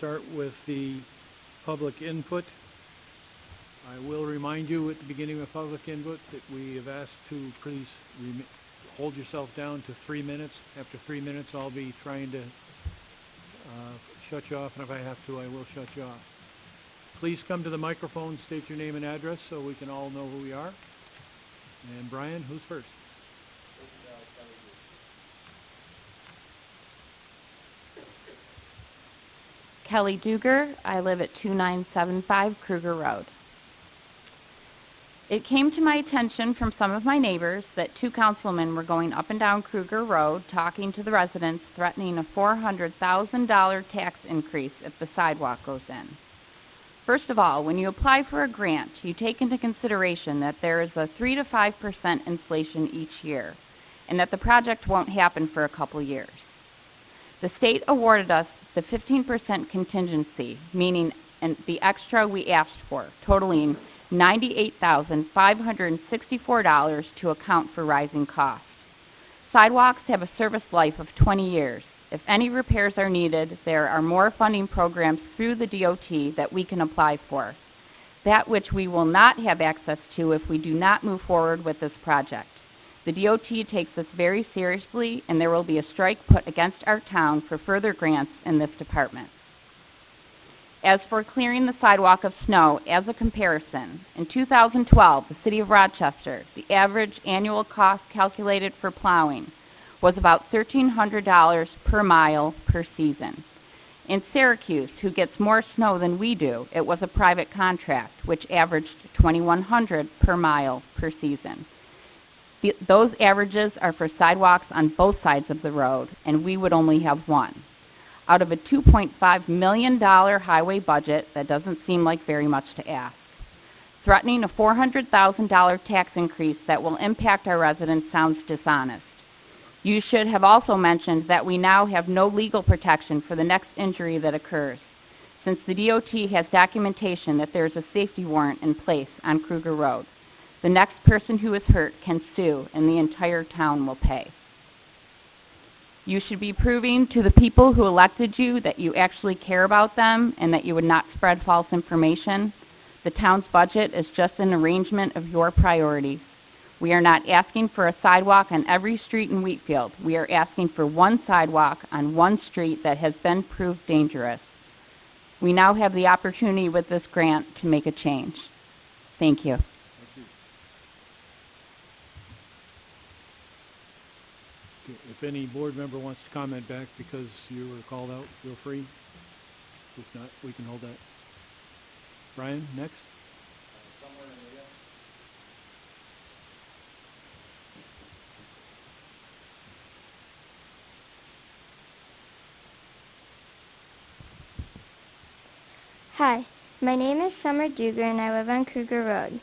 start with the public input. I will remind you at the beginning of public input that we have asked to please hold yourself down to 3 minutes. After 3 minutes, I'll be trying to shut you off, and if I have to, I will shut you off. Please come to the microphone, state your name and address so we can all know who we are. And Brian, who's first? Kelly Duger. I live at 2975 Kruger Road. It came to my attention from some of my neighbors that 2 councilmen were going up and down Kruger Road talking to the residents, threatening a $400,000 tax increase if the sidewalk goes in. First of all, when you apply for a grant, you take into consideration that there is a 3 to 5% inflation each year, and that the project won't happen for a couple years. The state awarded us the 15% contingency, meaning the extra we asked for, totaling $98,564 to account for rising costs. Sidewalks have a service life of 20 years. If any repairs are needed, there are more funding programs through the DOT that we can apply for, that which we will not have access to if we do not move forward with this project. The DOT takes this very seriously, and there will be a strike put against our town for further grants in this department. As for clearing the sidewalk of snow, as a comparison, in 2012, the City of Rochester, the average annual cost calculated for plowing was about $1,300 per mile per season. In Syracuse, who gets more snow than we do, it was a private contract, which averaged $2,100 per mile per season. Those averages are for sidewalks on both sides of the road, and we would only have one. Out of a $2.5 million highway budget, that doesn't seem like very much to ask. Threatening a $400,000 tax increase that will impact our residents sounds dishonest. You should have also mentioned that we now have no legal protection for the next injury that occurs, since the DOT has documentation that there is a safety warrant in place on Kruger Road. The next person who is hurt can sue, and the entire town will pay. You should be proving to the people who elected you that you actually care about them and that you would not spread false information. The town's budget is just an arrangement of your priorities. We are not asking for a sidewalk on every street in Wheatfield. We are asking for one sidewalk on one street that has been proved dangerous. We now have the opportunity with this grant to make a change. Thank you. If any board member wants to comment back because you were called out, feel free. If not, we can hold that. Brian, next. Hi, my name is Summer Duger and I live on Kruger Road.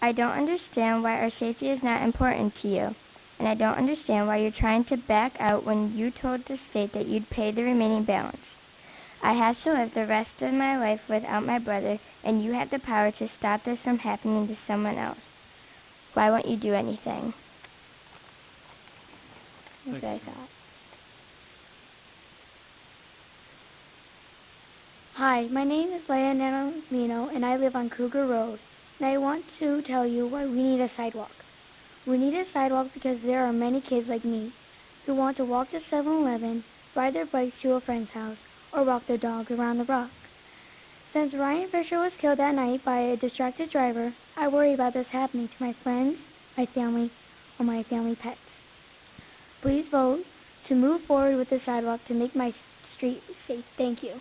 I don't understand why our safety is not important to you, and I don't understand why you're trying to back out when you told the state that you'd pay the remaining balance. I have to live the rest of my life without my brother, and you have the power to stop this from happening to someone else. Why won't you do anything? That's what I thought. Hi, my name is Leia Nanolino, and I live on Kruger Road. And I want to tell you why we need a sidewalk. We need a sidewalk because there are many kids like me who want to walk to 7-Eleven, ride their bikes to a friend's house, or walk their dogs around the block. Since Ryan Fisher was killed that night by a distracted driver, I worry about this happening to my friends, my family, or my family pets. Please vote to move forward with the sidewalk to make my street safe. Thank you.